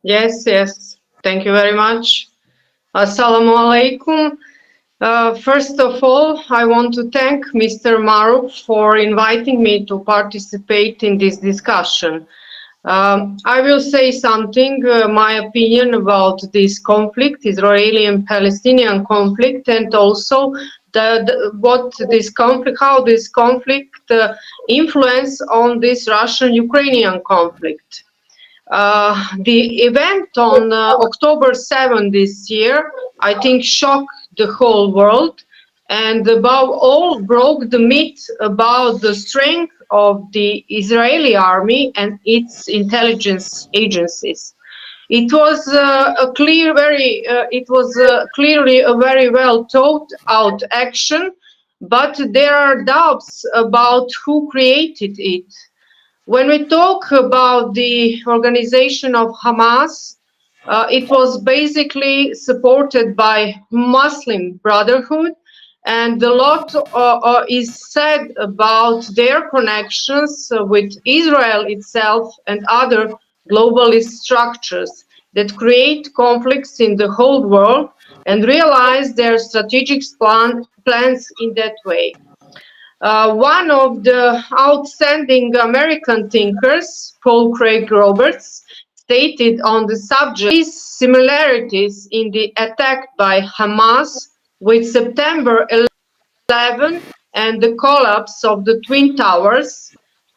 Yes, yes. Thank you very much. Assalamu alaikum. First of all, I want to thank Mr. Maruf for inviting me to participate in this discussion. I will say something, my opinion about this conflict, Israeli and Palestinian conflict, and also how this conflict influence on this Russian-Ukrainian conflict. The event on October 7 this year, I think, shocked the whole world, and above all broke the myth about the strength of the Israeli army and its intelligence agencies. It was clearly a very well thought out action, but there are doubts about who created it. When we talk about the organization of Hamas, it was basically supported by Muslim Brotherhood, and a lot is said about their connections with Israel itself and other globalist structures that create conflicts in the whole world and realize their strategic plans in that way. One of the outstanding American thinkers, Paul Craig Roberts, stated on the subject these similarities in the attack by Hamas with September 11 and the collapse of the Twin Towers.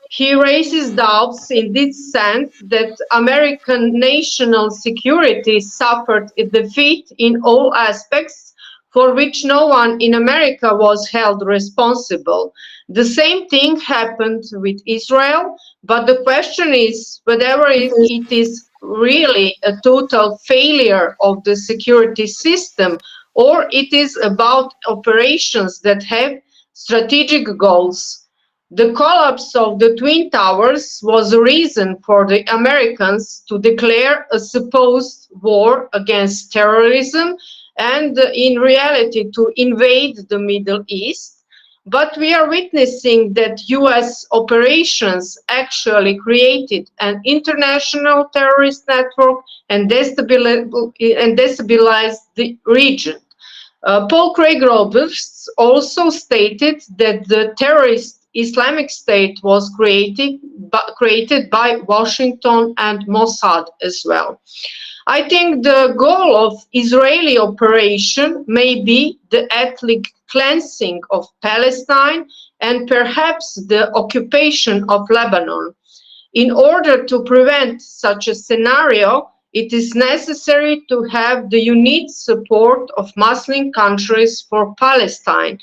He raises doubts in this sense that American national security suffered a defeat in all aspects for which no one in America was held responsible. The same thing happened with Israel, but the question is whether it is really a total failure of the security system, or it is about operations that have strategic goals. The collapse of the Twin Towers was a reason for the Americans to declare a supposed war against terrorism and in reality to invade the Middle East. But we are witnessing that US operations actually created an international terrorist network and destabilized the region. Paul Craig Roberts also stated that the terrorist Islamic State was created by Washington and Mossad as well. I think the goal of Israeli operation may be the ethnic cleansing of Palestine and perhaps the occupation of Lebanon. In order to prevent such a scenario, it is necessary to have the unique support of Muslim countries for Palestine.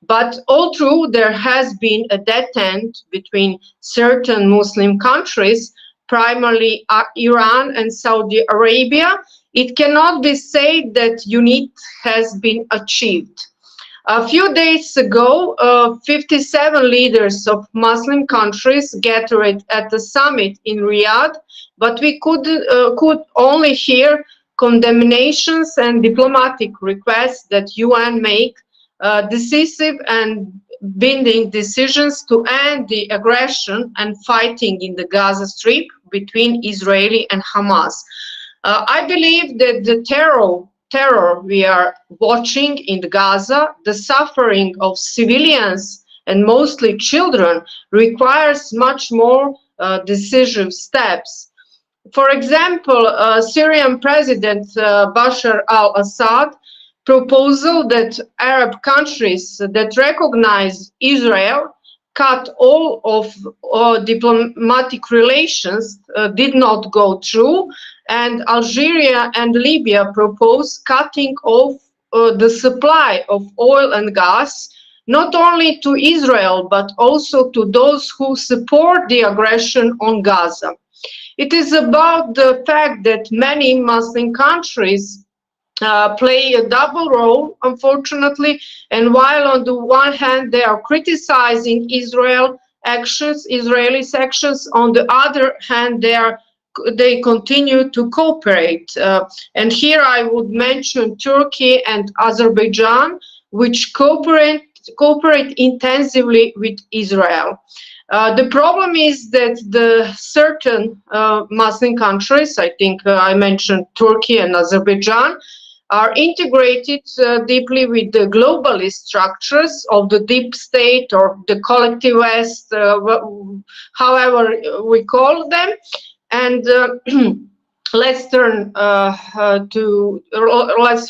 But although there has been a dead end between certain Muslim countries, primarily Iran and Saudi Arabia, it cannot be said that unity has been achieved. A few days ago, 57 leaders of Muslim countries gathered at the summit in Riyadh, but we could only hear condemnations and diplomatic requests that UN make decisive and binding decisions to end the aggression and fighting in the Gaza Strip between Israeli and Hamas. I believe that the terror we are watching in Gaza, the suffering of civilians and mostly children, requires much more decisive steps. For example, Syrian President Bashar al-Assad proposal that Arab countries that recognize Israel cut all of diplomatic relations did not go through, and Algeria and Libya proposed cutting off the supply of oil and gas, not only to Israel, but also to those who support the aggression on Gaza. It is about the fact that many Muslim countries play a double role, unfortunately, and while on the one hand they are criticizing Israelis' actions, on the other hand they continue to cooperate. And here I would mention Turkey and Azerbaijan, which cooperate intensively with Israel. The problem is that the certain Muslim countries, I think I mentioned Turkey and Azerbaijan, are integrated deeply with the globalist structures of the deep state or the collective West, however we call them. And let's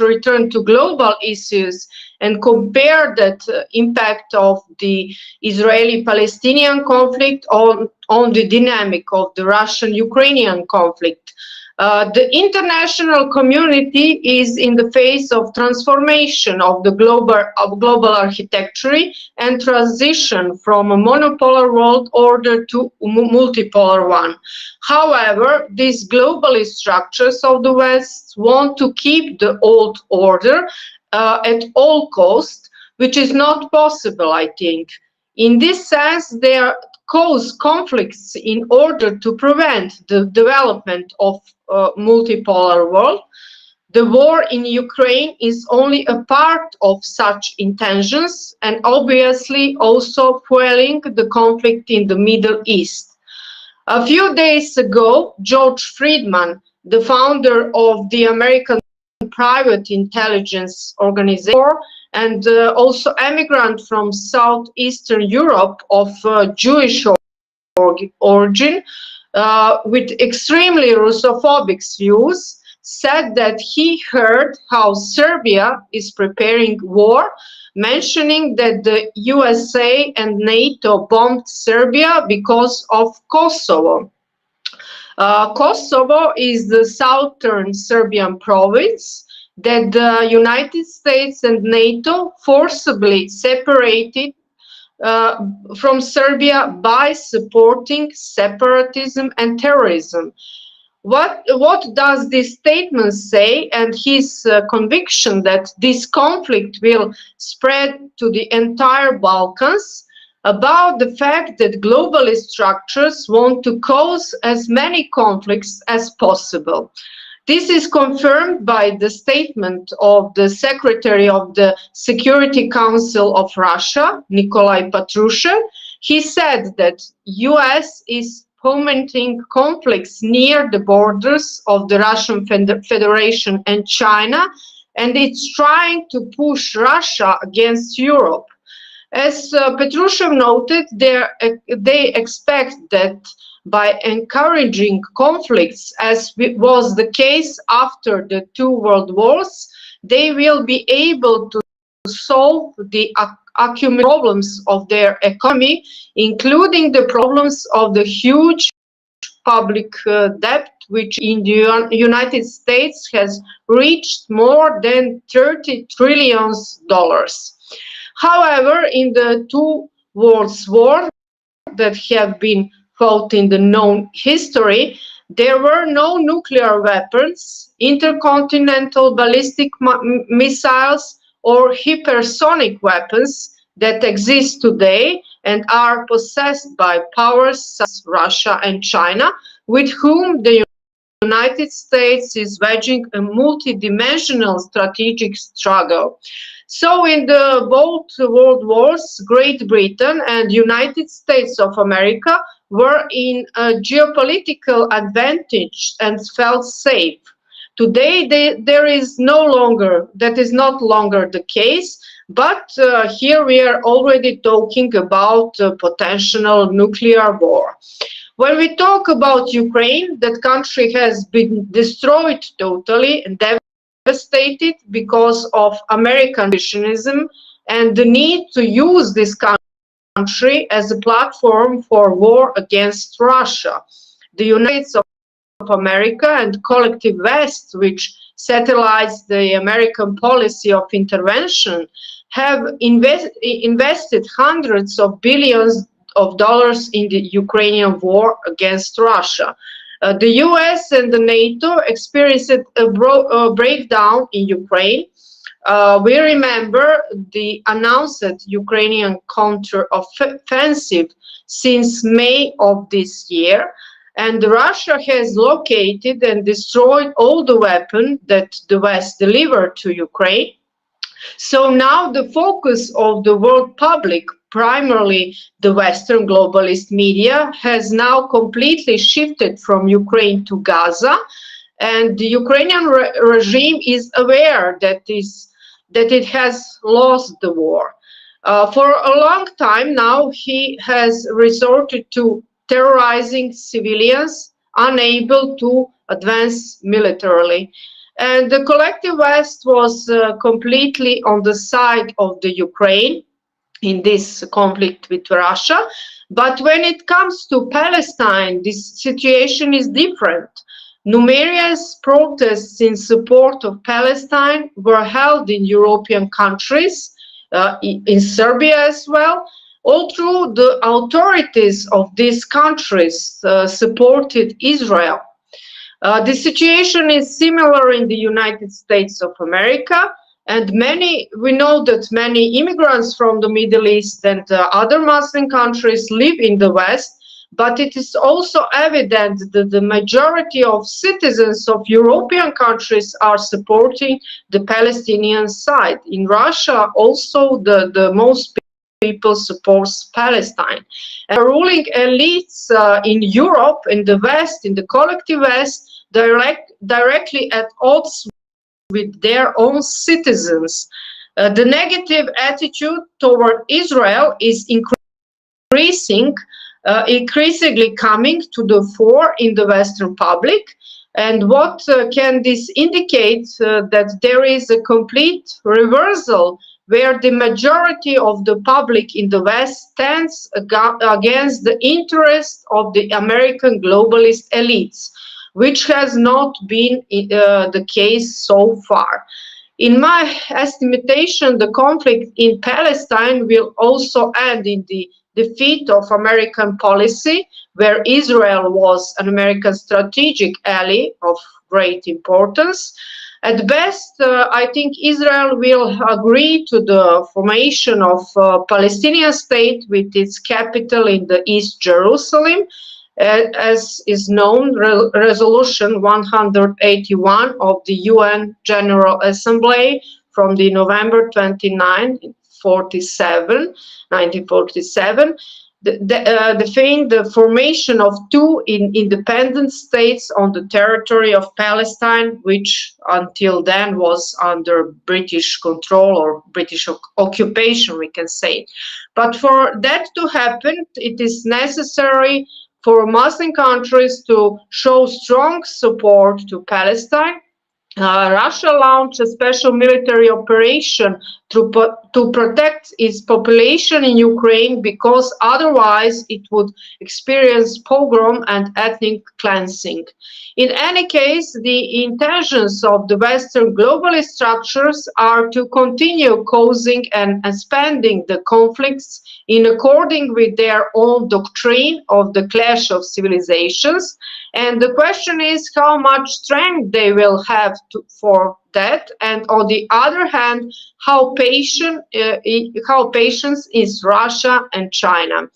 return to global issues and compare that impact of the Israeli-Palestinian conflict on the dynamic of the Russian-Ukrainian conflict. The international community is in the phase of transformation of the global architecture and transition from a monopolar world order to a multipolar one. However, these globalist structures of the West want to keep the old order at all costs, which is not possible, I think. In this sense, they cause conflicts in order to prevent the development of a multipolar world. The war in Ukraine is only a part of such intentions and obviously also fueling the conflict in the Middle East. A few days ago, George Friedman, the founder of the American Private Intelligence Organization, and also immigrant from Southeastern Europe of Jewish origin, with extremely Russophobic views, said that he heard how Serbia is preparing war, mentioning that the USA and NATO bombed Serbia because of Kosovo. Kosovo is the southern Serbian province that the United States and NATO forcibly separated from Serbia by supporting separatism and terrorism. What does this statement say, and his conviction that this conflict will spread to the entire Balkans, about the fact that globalist structures want to cause as many conflicts as possible. This is confirmed by the statement of the Secretary of the Security Council of Russia, Nikolai Patrushev. He said that US is fomenting conflicts near the borders of the Russian Federation and China, and it's trying to push Russia against Europe. As Patrushev noted, they expect that by encouraging conflicts, as was the case after the two world wars, they will be able to solve the accumulated problems of their economy, including the problems of the huge public debt, which in the United States has reached more than $30 trillion. However, in the two world wars that have been fought in the known history, there were no nuclear weapons, intercontinental ballistic missiles, or hypersonic weapons that exist today and are possessed by powers such as Russia and China, with whom the United States is waging a multidimensional strategic struggle. So in the both world wars, Great Britain and United States of America were in a geopolitical advantage and felt safe. Today, that is no longer the case, but here we are already talking about potential nuclear war. When we talk about Ukraine, that country has been destroyed totally and devastated because of American expansionism and the need to use this country as a platform for war against Russia. The United States of America and collective West, which satellites the American policy of intervention, have invested hundreds of billions of dollars in the Ukrainian war against Russia. The US and the NATO experienced a breakdown in Ukraine. We remember the announced Ukrainian counter-offensive since May of this year, and Russia has located and destroyed all the weapons that the West delivered to Ukraine. So now the focus of the world public, primarily the Western globalist media, has now completely shifted from Ukraine to Gaza, and the Ukrainian regime is aware that it has lost the war. For a long time now, he has resorted to terrorizing civilians unable to advance militarily. And the collective West was completely on the side of the Ukraine in this conflict with Russia. But when it comes to Palestine, this situation is different. Numerous protests in support of Palestine were held in European countries, in Serbia as well. Although the authorities of these countries supported Israel. The situation is similar in the United States of America, and we know that many immigrants from the Middle East and other Muslim countries live in the West, but it is also evident that the majority of citizens of European countries are supporting the Palestinian side. In Russia, also the most people supports Palestine. And the ruling elites in Europe, in the West, in the collective West, directly at odds with their own citizens. The negative attitude toward Israel is increasingly coming to the fore in the Western public. And what can this indicate? That there is a complete reversal where the majority of the public in the West stands against the interests of the American globalist elites, which has not been the case so far. In my estimation, the conflict in Palestine will also end in the defeat of American policy, where Israel was an American strategic ally of great importance. At best, I think Israel will agree to the formation of a Palestinian state with its capital in the East Jerusalem, as is known, Resolution 181 of the UN General Assembly from the November 29, 1947, defined the formation of two independent states on the territory of Palestine, which until then was under British control or British occupation, we can say. But for that to happen, it is necessary for Muslim countries to show strong support to Palestine. Russia launched a special military operation to protect its population in Ukraine, because otherwise it would experience pogrom and ethnic cleansing. In any case, the intentions of the Western globalist structures are to continue causing and expanding the conflicts in accordance with their own doctrine of the clash of civilizations. And the question is how much strength they will have for that, and on the other hand, how patient is Russia and China.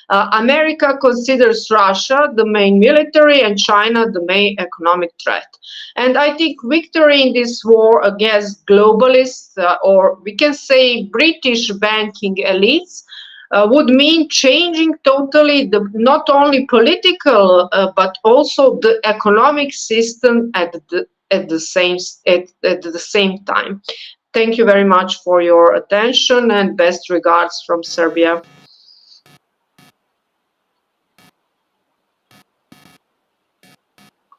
America considers Russia the main military and China the main economic threat. And I think victory in this war against globalists, or we can say British banking elites, would mean changing totally not only political but also the economic system at the same time. Thank you very much for your attention, and best regards from Serbia.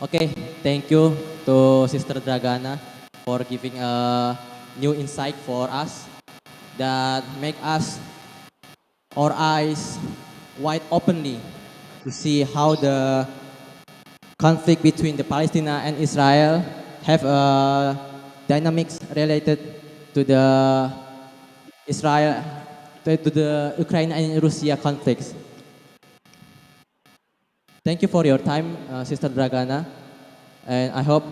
Okay, thank you to Sister Dragana for giving a new insight for us that make us our eyes wide openly to see how the conflict between the Palestine and Israel have dynamics related to the Israel to the Ukraine and Russia conflicts. Thank you for your time, Sister Dragana, and I hope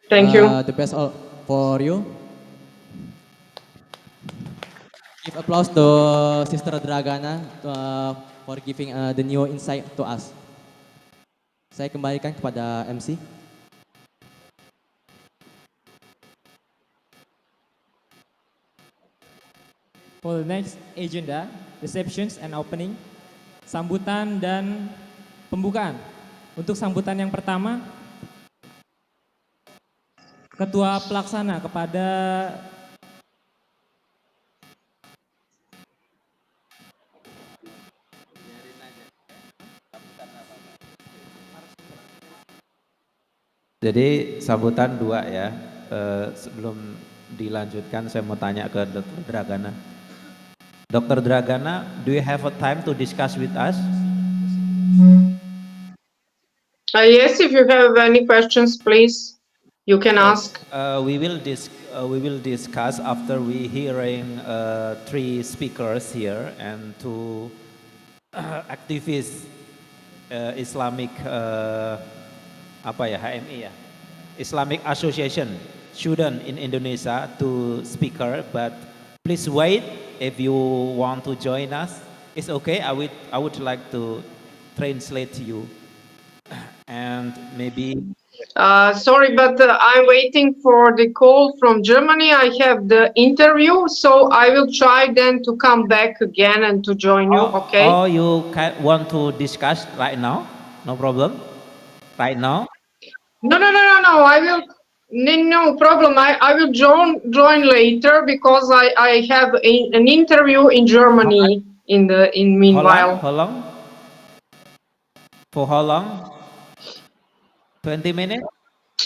Thank you. the best for you. Give applause to Sister Dragana for giving the new insight to us. Saya kembalikan kepada MC. For the next agenda, receptions and opening, sambutan dan pembukaan. Untuk sambutan yang pertama, Ketua Pelaksana kepada Jadi sambutan dua ya. Sebelum dilanjutkan saya mau tanya ke Dr. Dragana. Dr. Dragana, do you have a time to discuss with us? Yes, if you have any questions, please, you can ask. We will discuss after we hearing three speakers here and two activists Islamic HMI ya, Islamic Association student in Indonesia, two speaker, but please wait if you want to join us. It's okay. I would like to translate to you and maybe. Sorry, but I'm waiting for the call from Germany. I have the interview, so I will try then to come back again and to join you, okay? Oh, you want to discuss right now? No problem. Right now? No. I will. No problem. I will join later because I have an interview in Germany in meanwhile. How long? For how long? 20 minutes?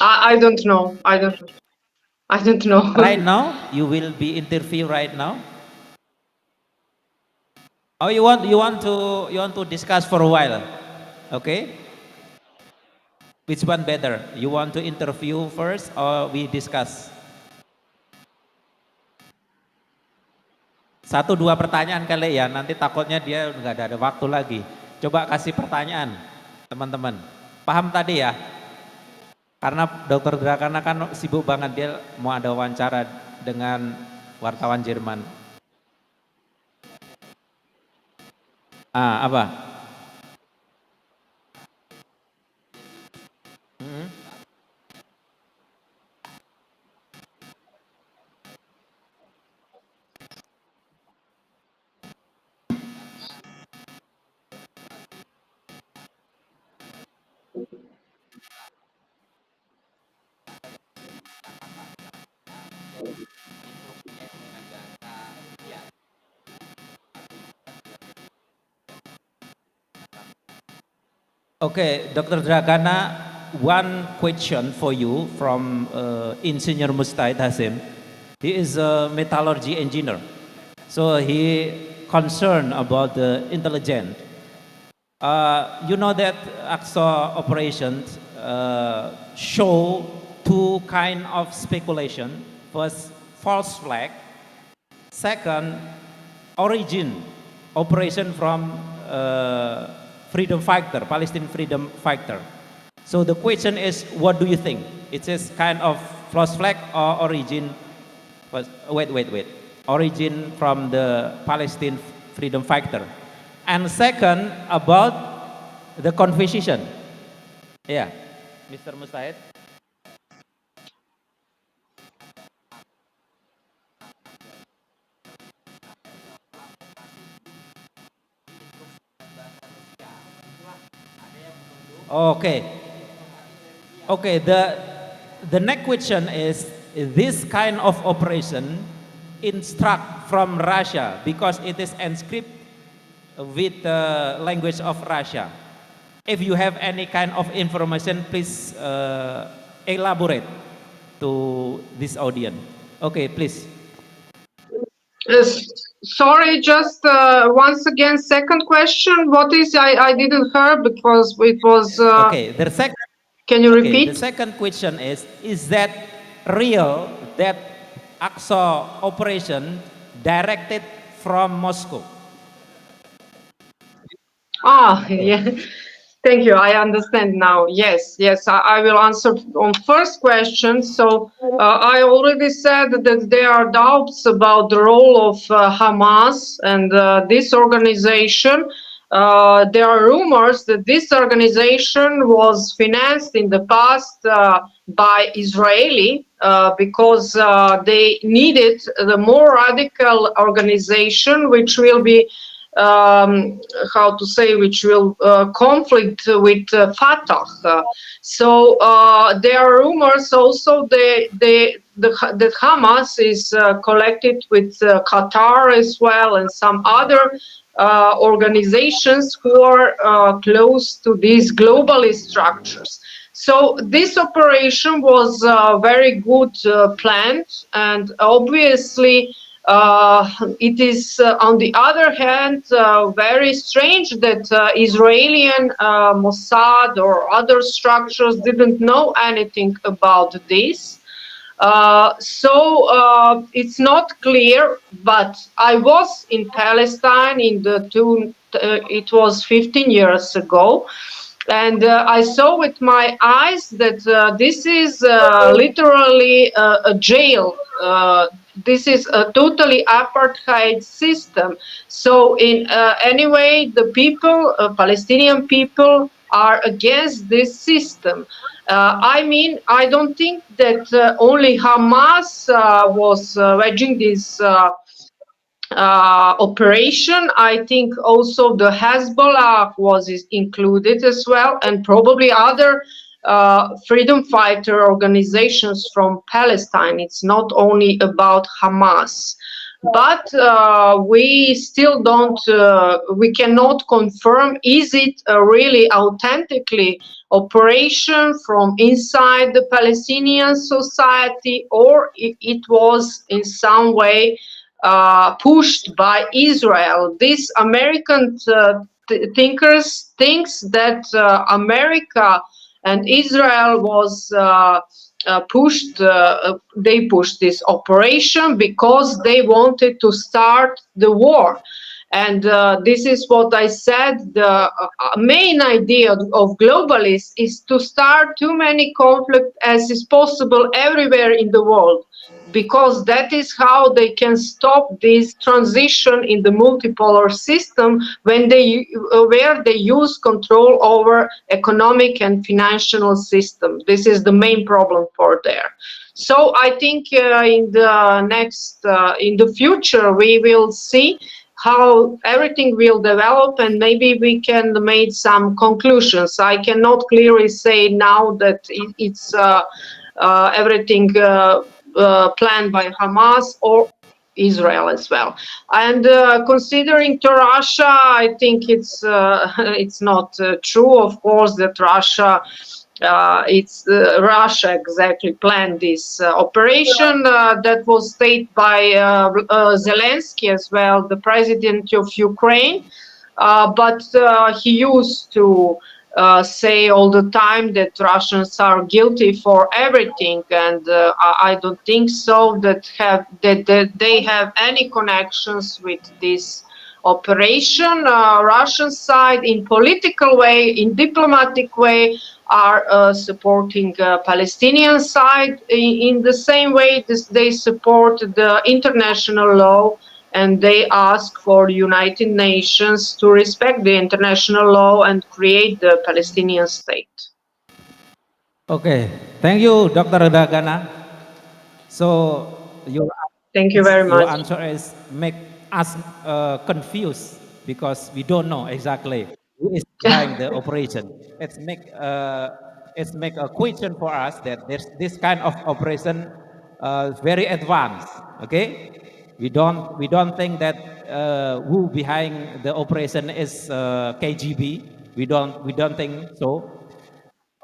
I don't know. I don't know. Right now? You will be interviewed right now? Oh, you want to discuss for a while? Okay. Which one better? You want to interview first or we discuss? 1-2 pertanyaan kali ya, nanti takutnya dia nggak ada waktu lagi. Coba kasih pertanyaan, teman-teman. Paham tadi ya? Karena Dr. Dragana kan sibuk banget, dia mau ada wawancara dengan wartawan Jerman. Apa? Okay, Dr. Dragana, one question for you from Engineer Mujtahid Hashem. He is a metallurgy engineer, so he concerned about the intelligence. You know that Aqsa operations show two kind of speculation. First, false flag. Second, origin operation from freedom fighter, Palestinian freedom fighter. So the question is, what do you think? It is kind of false flag or origin? Wait. Origin from the Palestinian freedom fighter. And second, about the conversation. Yeah, Mr. Mujtahid. Okay. The next question is this kind of operation instruct from Russia because it is encrypted with the language of Russia. If you have any kind of information, please elaborate to this audience. Okay, please. Sorry, just once again, second question. What is, I didn't hear because it was... Okay, the second... Can you repeat? The second question is that real that Aqsa operation directed from Moscow? Yeah. Thank you. I understand now. Yes. I will answer on first question. So I already said that there are doubts about the role of Hamas and this organization. There are rumors that this organization was financed in the past by Israeli because they needed the more radical organization, which will be how to say, which will conflict with Fatah. There are rumors also that Hamas is collected with Qatar as well and some other organizations who are close to these globalist structures. So this operation was very good planned, and obviously it is, on the other hand, very strange that Israeli Mossad or other structures didn't know anything about this. It's not clear, but I was in Palestine it was 15 years ago, and I saw with my eyes that this is literally a jail. This is a totally apartheid system. So in any way, the people, Palestinian people, are against this system. I mean, I don't think that only Hamas was waging this operation. I think also the Hezbollah was included as well, and probably other freedom fighter organizations from Palestine. It's not only about Hamas. But we still don't, we cannot confirm, is it a really authentically operation from inside the Palestinian society, or it was in some way pushed by Israel. These American thinkers thinks that America and Israel was they pushed this operation because they wanted to start the war. And this is what I said, the main idea of globalists is to start too many conflicts as is possible everywhere in the world, because that is how they can stop this transition in the multipolar system where they use control over economic and financial system. This is the main problem for there. So I think in the future we will see how everything will develop, and maybe we can make some conclusions. I cannot clearly say now that it's everything planned by Hamas or Israel as well. And considering to Russia, I think it's not true, of course, that Russia exactly planned this operation that was stated by Zelensky as well, the president of Ukraine. But he used to say all the time that Russians are guilty for everything, and I don't think so that they have any connections with this operation. Russian side, in political way, in diplomatic way, are supporting Palestinian side in the same way they support the international law, and they ask for United Nations to respect the international law and create the Palestinian state. Okay, thank you, Dr. Dragana. So Thank you very your much. answer is make us confused because we don't know exactly who is behind the operation. It's make a question for us that there's this kind of operation very advanced. Okay, we don't think that who behind the operation is KGB. We don't think so.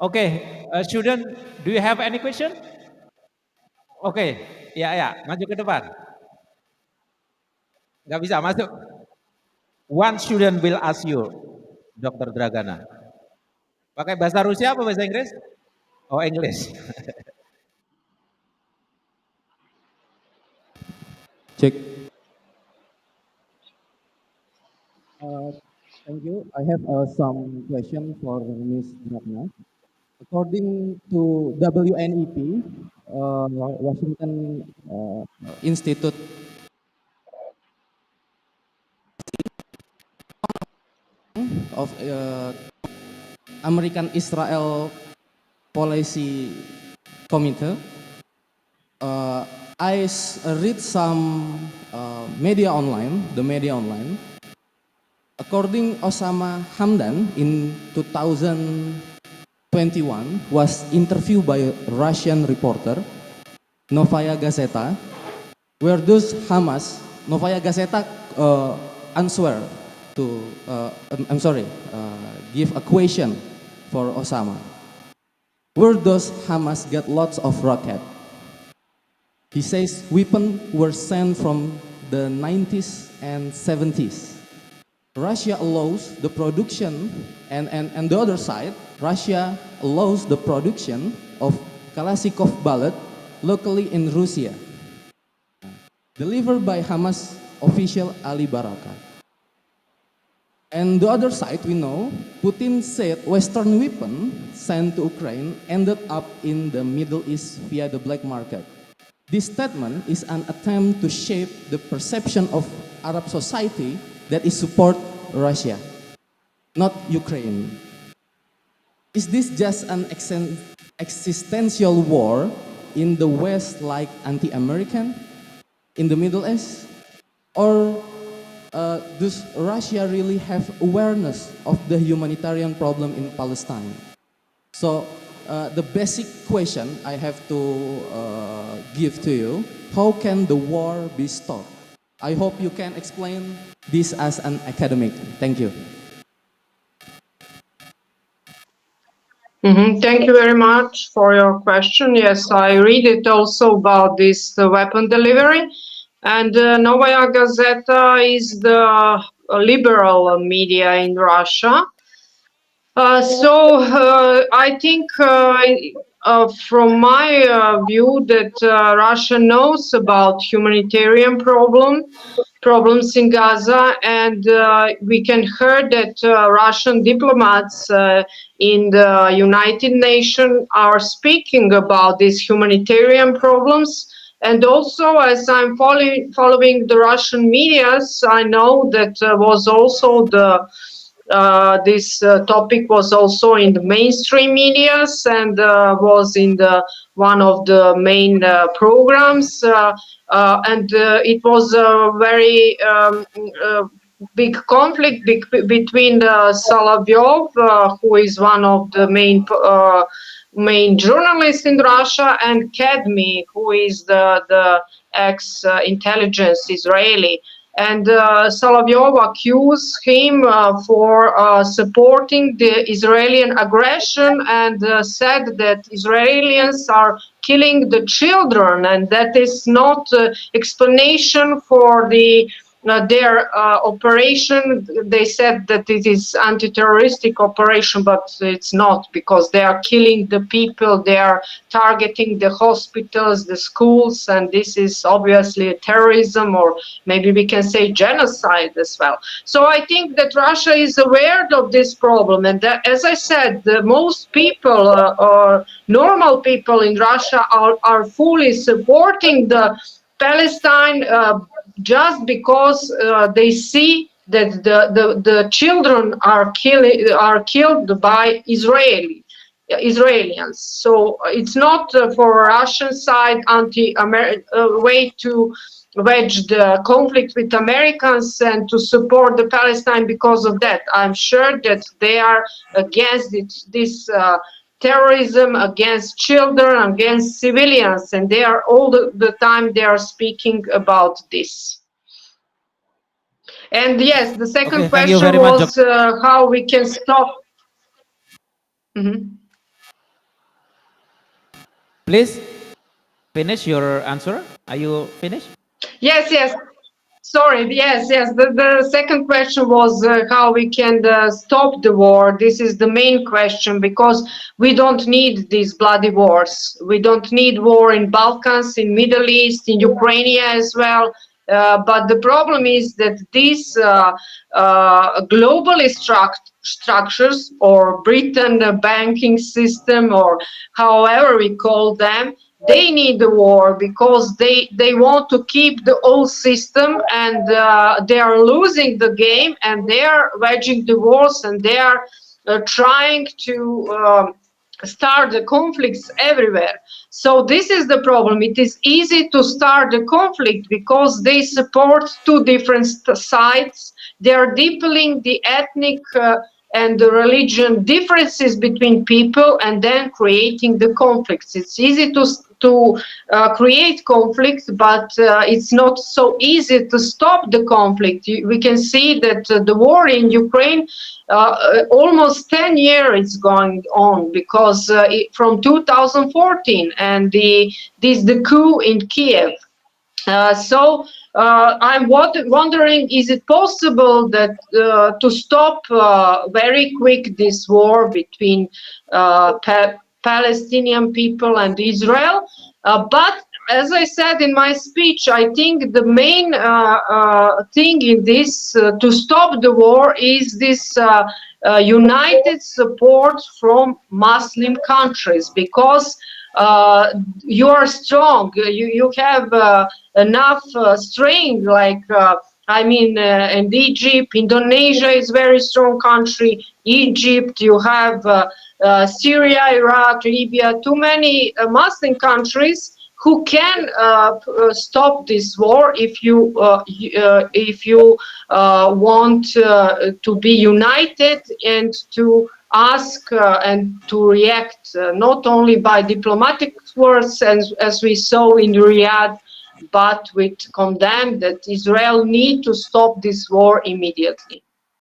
Okay, student, do you have any question? Oke, ya ya, maju ke depan. Nggak bisa masuk. One student will ask you, Dr. Dragana. Pakai bahasa Rusia apa bahasa Inggris? Oh, English. Check. Thank you. I have some question for Ms. Dragana. According to WNEP, Washington Institute of American Israel Policy Committee, I read some media online, According Osama Hamdan in 2021 was interviewed by a Russian reporter, Novaya Gazeta, where those Hamas, Novaya Gazeta answer to, give a question for Osama. Where does Hamas get lots of rocket? He says weapons were sent from the 90s and 70s. Russia allows the production, and the other side, Russia allows the production of Kalashnikov bullet locally in Russia, delivered by Hamas official Ali Baraka. And the other side, we know, Putin said Western weapon sent to Ukraine ended up in the Middle East via the black market. This statement is an attempt to shape the perception of Arab society that is support Russia, not Ukraine. Is this just an existential war in the West like anti-American, in the Middle East? Or does Russia really have awareness of the humanitarian problem in Palestine? So the basic question I have to give to you, how can the war be stopped? I hope you can explain this as an academic. Thank you. Thank you very much for your question. Yes, I read it also about this weapon delivery. And Novaya Gazeta is the liberal media in Russia. I think from my view that Russia knows about humanitarian problems in Gaza, and we can hear that Russian diplomats in the United Nations are speaking about these humanitarian problems. And also, as I'm following the Russian medias, I know that was also this topic was also in the mainstream medias and was in one of the main programs, and it was a very big conflict between Solovyov, who is one of the main journalists in Russia, and Kadmi, who is the ex-intelligence Israeli. And Solovyov accused him for supporting the Israeli aggression and said that Israelis are killing the children, and that is not explanation for their operation. They said that it is anti-terroristic operation, but it's not, because they are killing the people, they are targeting the hospitals, the schools, and this is obviously terrorism, or maybe we can say genocide as well. So I think that Russia is aware of this problem, and that, as I said, the most people, or normal people in Russia, are fully supporting the Palestine just because they see that the children are killed by Israelis. So it's not for Russian side way to wedge the conflict with Americans and to support the Palestine because of that. I'm sure that they are against this terrorism against children, against civilians, and they are all the time they are speaking about this. And yes, the second question was how we can stop. Please finish your answer. Are you finished? Yes. Sorry, yes. The second question was how we can stop the war. This is the main question, because we don't need these bloody wars. We don't need war in Balkans, in Middle East, in Ukraine as well. But the problem is that these globalist structures, or Britain banking system, or however we call them, they need the war because they want to keep the old system, and they are losing the game, and they are waging the wars, and they are trying to start the conflicts everywhere. So this is the problem. It is easy to start the conflict because they support two different sides, they are deepening the ethnic and the religion differences between people and then creating the conflicts. It's easy to create conflict, but it's not so easy to stop the conflict. We can see that the war in Ukraine, almost 10 years it's going on, because from 2014 and the coup in Kiev. So I'm wondering, is it possible that to stop very quick this war between Palestinian people and Israel? But as I said in my speech, I think the main thing in this to stop the war is this united support from Muslim countries, because you are strong, you have enough strength, like and Egypt, Indonesia is very strong country, Egypt, you have Syria, Iraq, Libya, too many Muslim countries who can stop this war if you want to be united and to ask and to react not only by diplomatic words as we saw in Riyadh, but with condemn that Israel need to stop this war immediately.